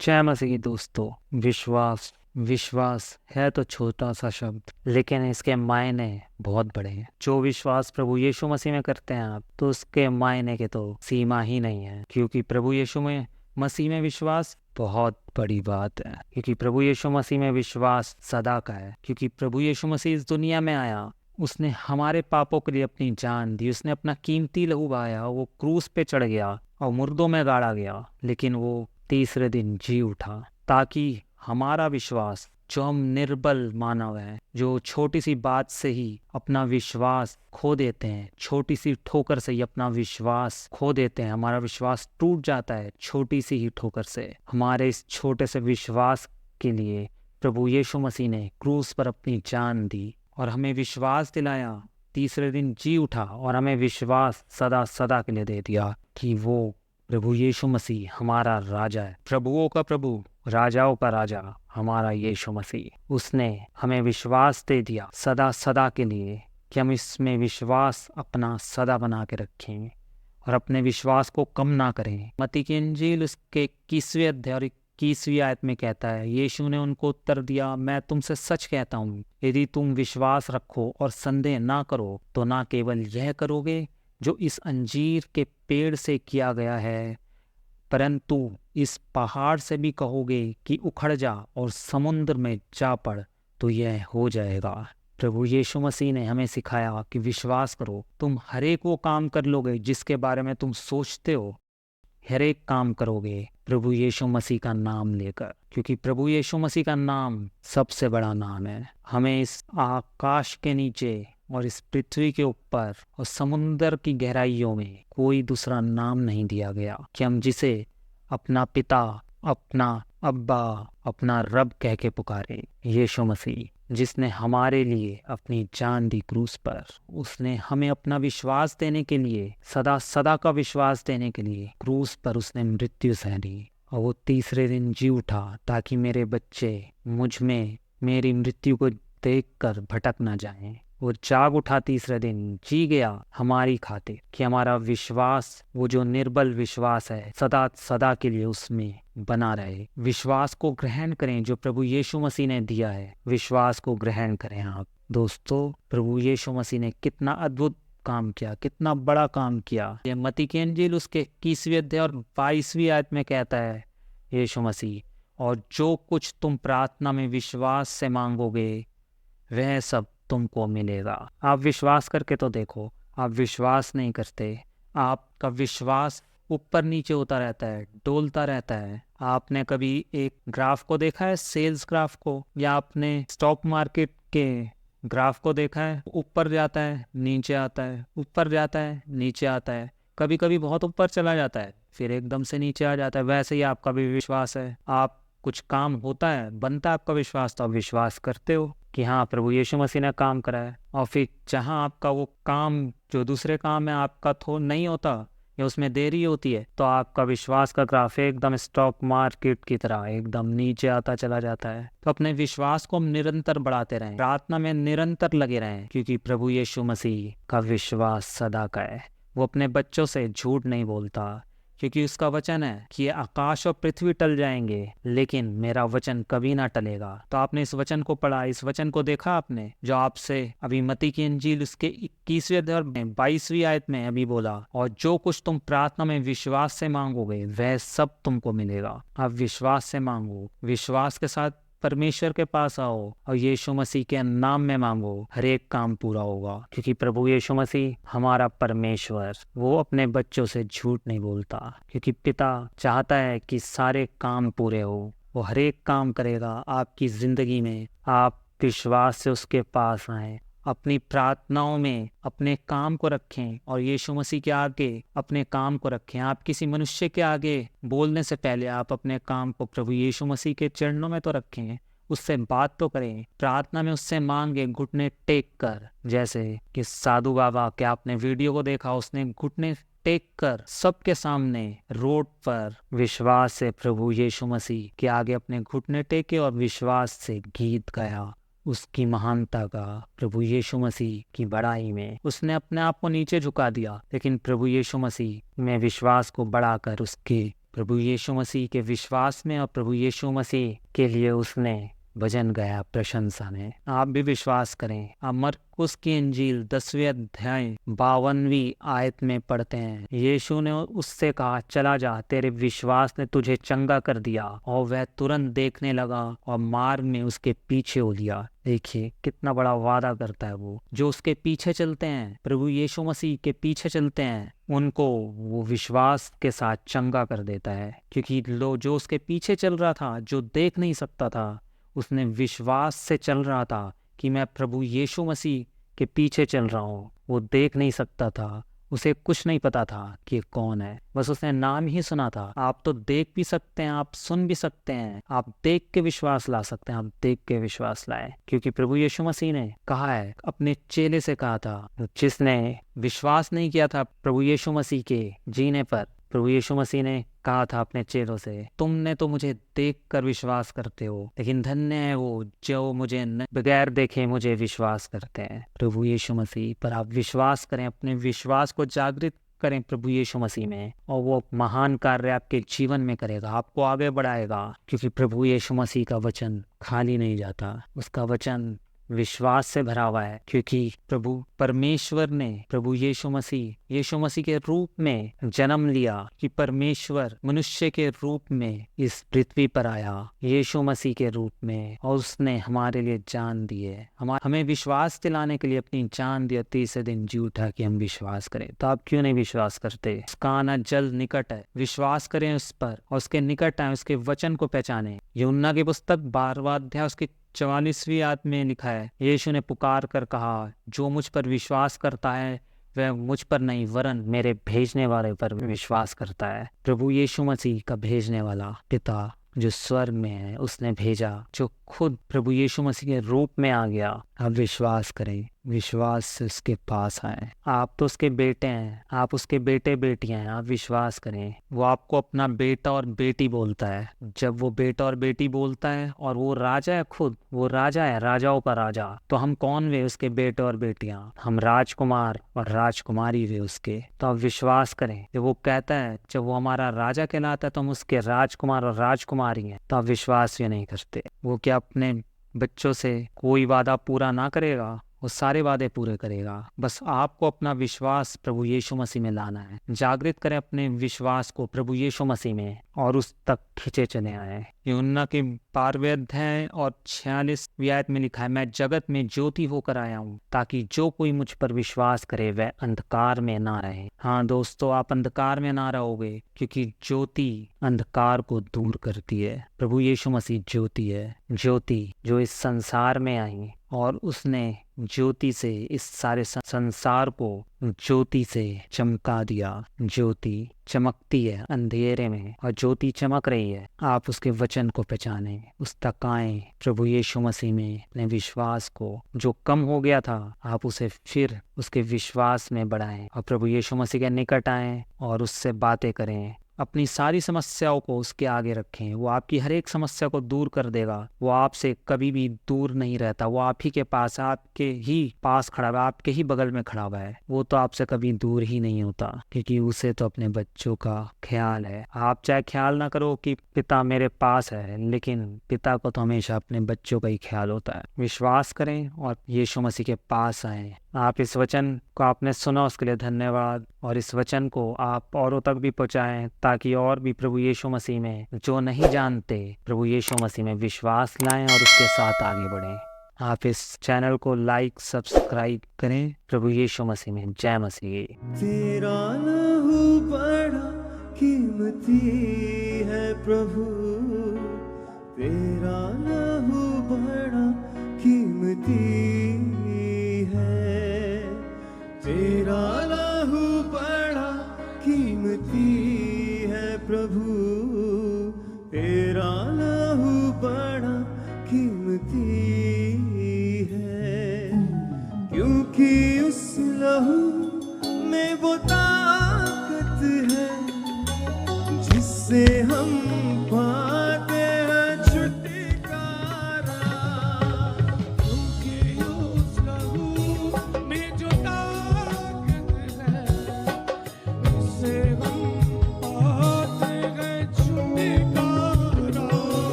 जय मसीह दोस्तों। विश्वास विश्वास है तो छोटा सा शब्द, लेकिन इसके मायने बहुत बड़े हैं। जो विश्वास प्रभु यीशु मसीह में करते हैं आप, तो उसके मायने के तो सीमा ही नहीं है। क्योंकि प्रभु यीशु में मसीह में विश्वास बहुत बड़ी बात है। क्योंकि प्रभु यीशु मसीह में विश्वास सदा का है। क्योंकि प्रभु यीशु मसीह इस दुनिया में आया, उसने हमारे पापों के लिए अपनी जान दी, उसने अपना कीमती लहू बहाया, वो क्रूस पे चढ़ गया और मुर्दों में गाड़ा गया, लेकिन वो तीसरे दिन जी उठा, ताकि हमारा विश्वास, जो हम निर्बल मानव हैं, जो छोटी सी बात से ही अपना विश्वास खो देते हैं, छोटी सी ठोकर से ही अपना विश्वास खो देते हैं, हमारा विश्वास टूट जाता है छोटी सी ही ठोकर से। हमारे इस छोटे से विश्वास के लिए प्रभु यीशु मसीह ने क्रूस पर अपनी जान दी और हमें विश्वास दिलाया, तीसरे दिन जी उठा और हमें विश्वास सदा सदा के लिए दे दिया कि वो प्रभु यीशु मसीह हमारा राजा है, प्रभुओं का प्रभु, राजाओं का राजा हमारा यीशु मसीह। उसने हमें विश्वास दे दिया सदा सदा के लिए कि हम इसमें विश्वास अपना सदा बना के रखें और अपने विश्वास को कम ना करें। मत्ती की इंजील उसके 21वें अध्याय और 21वीं आयत में कहता है, यीशु ने उनको उत्तर दिया, मैं तुमसे सच कहता हूँ, यदि तुम विश्वास रखो और संदेह ना करो, तो ना केवल यह करोगे जो इस अंजीर के पेड़ से किया गया है, परंतु इस पहाड़ से भी कहोगे कि उखड़ जा और समुद्र में जा पड़, तो यह हो जाएगा। प्रभु यीशु मसीह ने हमें सिखाया कि विश्वास करो, तुम हर एक वो काम कर लोगे जिसके बारे में तुम सोचते हो। हर एक काम करोगे प्रभु यीशु मसीह का नाम लेकर, क्योंकि प्रभु यीशु मसीह का नाम सबसे बड़ा नाम है। हमें इस आकाश के नीचे और इस पृथ्वी के ऊपर और समुद्र की गहराइयों में कोई दूसरा नाम नहीं दिया गया कि हम जिसे अपना पिता, अपना अब्बा, अपना रब कह के पुकारे। यीशु मसीह जिसने हमारे लिए अपनी जान दी क्रूस पर, उसने हमें अपना विश्वास देने के लिए, सदा सदा का विश्वास देने के लिए क्रूस पर उसने मृत्यु सह ली और वो तीसरे दिन जी उठा, ताकि मेरे बच्चे मुझ में मेरी मृत्यु को देखकर भटक ना जाएं। वो जाग उठा तीसरे दिन, जी गया हमारी खातिर, कि हमारा विश्वास, वो जो निर्बल विश्वास है, सदा सदा के लिए उसमें बना रहे। विश्वास को ग्रहण करें जो प्रभु यीशु मसीह ने दिया है, विश्वास को ग्रहण करें आप दोस्तों। प्रभु यीशु मसीह ने कितना अद्भुत काम किया, कितना बड़ा काम किया। ये मत्ती की इंजील उसके 21वें अध्याय और 22वीं आयत में कहता है यीशु मसीह, और जो कुछ तुम प्रार्थना में विश्वास से मांगोगे वह सब तुमको मिलेगा। आप विश्वास करके तो देखो। आप विश्वास नहीं करते, आपका विश्वास ऊपर नीचे होता रहता है, डोलता रहता है। आपने कभी एक ग्राफ को देखा है, सेल्स ग्राफ को, या आपने स्टॉक मार्केट के ग्राफ को देखा है? ऊपर जाता है, नीचे आता है, ऊपर जाता है, नीचे आता है, कभी कभी बहुत ऊपर चला जाता है, फिर एकदम से नीचे आ जाता है। वैसे ही आपका भी विश्वास है। आप कुछ काम होता है, बनता है आपका विश्वास, तो आप विश्वास करते हो कि हाँ प्रभु यीशु मसीह ने काम करा है, और फिर जहाँ आपका वो काम, जो दूसरे काम है आपका नहीं होता या उसमें देरी होती है, तो आपका विश्वास का ग्राफ एकदम स्टॉक मार्केट की तरह एकदम नीचे आता चला जाता है। तो अपने विश्वास को हम निरंतर बढ़ाते रहें, प्रार्थना में निरंतर लगे रहें, क्योंकि प्रभु यीशु मसीह का विश्वास सदा का है। वो अपने बच्चों से झूठ नहीं बोलता, क्योंकि उसका वचन है कि आकाश और पृथ्वी टल जाएंगे, लेकिन मेरा वचन कभी ना टलेगा। तो आपने इस वचन को पढ़ा, इस वचन को देखा आपने, जो आपसे अभी मत्ती की इंजील उसके 21वें अध्याय में 22वीं आयत में अभी बोला, और जो कुछ तुम प्रार्थना में विश्वास से मांगोगे वह सब तुमको मिलेगा। आप विश्वास से मांगो, विश्वास के साथ परमेश्वर के पास आओ और यीशु मसीह के नाम में मांगो, हर एक काम पूरा होगा। क्योंकि प्रभु यीशु मसीह हमारा परमेश्वर, वो अपने बच्चों से झूठ नहीं बोलता, क्योंकि पिता चाहता है कि सारे काम पूरे हो। वो हर एक काम करेगा आपकी जिंदगी में। आप विश्वास से उसके पास आए, अपनी प्रार्थनाओं में अपने काम को रखें और यीशु मसीह के आगे अपने काम को रखें। आप किसी मनुष्य के आगे बोलने से पहले आप अपने काम को प्रभु यीशु मसीह के चरणों में तो रखें, उससे बात तो करें, प्रार्थना में उससे मांगे घुटने टेक कर। जैसे कि साधु बाबा, क्या आपने वीडियो को देखा, उसने घुटने टेक कर सबके सामने रोड पर विश्वास से प्रभु यीशु मसीह के आगे अपने घुटने टेके और विश्वास से गीत गाया। उसकी महानता का, प्रभु यीशु मसीह की बड़ाई में उसने अपने आप को नीचे झुका दिया, लेकिन प्रभु यीशु मसीह में विश्वास को बढ़ाकर उसके प्रभु यीशु मसीह के विश्वास में और प्रभु यीशु मसीह के लिए उसने भजन गाया प्रशंसा में। आप भी विश्वास करें। आप मरकुस की इंजील 10वें अध्याय 52वीं आयत में पढ़ते हैं, यीशु ने उससे कहा, चला जा, तेरे विश्वास ने तुझे चंगा कर दिया। और वह तुरंत देखने लगा और मार्ग में उसके पीछे हो लिया। देखिए कितना बड़ा वादा करता है वो। जो उसके पीछे चलते हैं, प्रभु यीशु मसीह के पीछे चलते हैं, उनको वो विश्वास के साथ चंगा कर देता है। क्योंकि जो उसके पीछे चल रहा था, जो देख नहीं सकता था, उसने विश्वास से चल रहा था कि मैं प्रभु यीशु मसीह के पीछे चल रहा हूँ। वो देख नहीं सकता था, उसे कुछ नहीं पता था कि ये कौन है, बस उसने नाम ही सुना था। आप तो देख भी सकते हैं, आप सुन भी सकते हैं, आप देख के विश्वास ला सकते हैं। आप देख के विश्वास लाए, क्योंकि प्रभु यीशु मसीह ने कहा है, अपने चेले से कहा था, जिसने विश्वास नहीं किया था प्रभु यीशु मसीह के जीने पर, प्रभु यीशु मसीह ने कहा था अपने चेलों से, तुमने तो मुझे देखकर विश्वास करते हो, लेकिन धन्य है वो जो मुझे बगैर देखे मुझे विश्वास करते हैं। प्रभु यीशु मसीह पर आप विश्वास करें, अपने विश्वास को जागृत करें प्रभु यीशु मसीह में, और वो महान कार्य आपके जीवन में करेगा, आपको आगे बढ़ाएगा। क्योंकि प्रभु यीशु मसीह का वचन खाली नहीं जाता, उसका वचन विश्वास से भरा हुआ है। क्योंकि प्रभु परमेश्वर ने प्रभु यीशु मसीह के रूप में जन्म लिया, कि परमेश्वर मनुष्य के रूप में इस पृथ्वी पर आया, यीशु मसीह के रूप में, और उसने हमारे लिए जान दी है। हमें विश्वास दिलाने के लिए अपनी जान दी, तीसरे दिन जी उठा कि हम विश्वास करें। तो आप क्यों नहीं विश्वास करते? उसका आना जल्द निकट है, विश्वास करें उस पर और उसके निकट आए, उसके वचन को पहचाने। यूहन्ना की पुस्तक 12वां अध्याय उसकी 44वीं आयत में लिखा है, यीशु ने पुकार कर कहा, जो मुझ पर विश्वास करता है वह मुझ पर नहीं वरन मेरे भेजने वाले पर विश्वास करता है। प्रभु यीशु मसीह का भेजने वाला पिता जो स्वर्ग में है, उसने भेजा, जो खुद प्रभु यीशु मसीह के रूप में आ गया। आप विश्वास करें, विश्वास से उसके पास आए। आप तो उसके बेटे हैं, आप उसके बेटे बेटियां हैं। आप विश्वास करें, वो आपको अपना बेटा और बेटी बोलता है। जब वो बेटा और बेटी बोलता है, और वो राजा है, खुद वो राजा है, राजाओं का राजा, तो हम कौन वे? उसके बेटे और बेटियां, हम राजकुमार और राजकुमारी वे उसके। तो आप विश्वास करें, जब वो कहता है, जब वो हमारा राजा कहलाता है, तो हम उसके राजकुमार और राजकुमारी हैं। तो आप विश्वास क्यों नहीं करते? वो क्या अपने बच्चों से कोई वादा पूरा ना करेगा? वो सारे वादे पूरे करेगा। बस आपको अपना विश्वास प्रभु यीशु मसीह में लाना है। जागृत करें अपने विश्वास को प्रभु यीशु मसीह में, और उस तक खींचे चले आए। यूहन्ना के 12वें अध्याय और 46वीं आयत में लिखा है, मैं जगत में ज्योति होकर आया हूँ, ताकि जो कोई मुझ पर विश्वास करे वह अंधकार में ना रहे। हाँ दोस्तों, आप अंधकार में ना रहोगे, क्योंकि ज्योति अंधकार को दूर करती है। प्रभु यीशु मसीह ज्योति है, ज्योति जो इस संसार में आई, और उसने ज्योति से इस सारे संसार को ज्योति से चमका दिया। ज्योति चमकती है अंधेरे में, और ज्योति चमक रही है। आप उसके वचन को पहचाने, उस तक आए, प्रभु यीशु मसीह में अपने विश्वास को, जो कम हो गया था, आप उसे फिर उसके विश्वास में बढ़ाएं, और प्रभु यीशु मसीह के निकट आएं और उससे बातें करें। अपनी सारी समस्याओं को उसके आगे रखें, वो आपकी हर एक समस्या को दूर कर देगा। वो आपसे कभी भी दूर नहीं रहता, वो आप ही के पास, आपके ही पास खड़ा हुआ है, आपके ही बगल में खड़ा हुआ है। वो तो आपसे कभी दूर ही नहीं होता, क्योंकि उसे तो अपने बच्चों का ख्याल है। आप चाहे ख्याल ना करो कि पिता मेरे पास है, लेकिन पिता को तो हमेशा अपने बच्चों का ही ख्याल होता है। विश्वास करें और यीशु मसीह के पास आएं। आप इस वचन को आपने सुना, उसके लिए धन्यवाद, और इस वचन को आप औरों तक भी पहुंचाएं, ताकि और भी प्रभु यीशु मसीह में जो नहीं जानते, प्रभु यीशु मसीह में विश्वास लाएं और उसके साथ आगे बढ़ें। आप इस चैनल को लाइक सब्सक्राइब करें। प्रभु यीशु मसीह में जय मसीह। तेरा लहू बड़ा कीमती है प्रभु, तेरा लहू बड़ा कीमती है, तेरा लहू बड़ा कीमती है प्रभु, तेरा लहू बड़ा कीमती है। क्योंकि उस लहू में वो ताकत है जिससे हम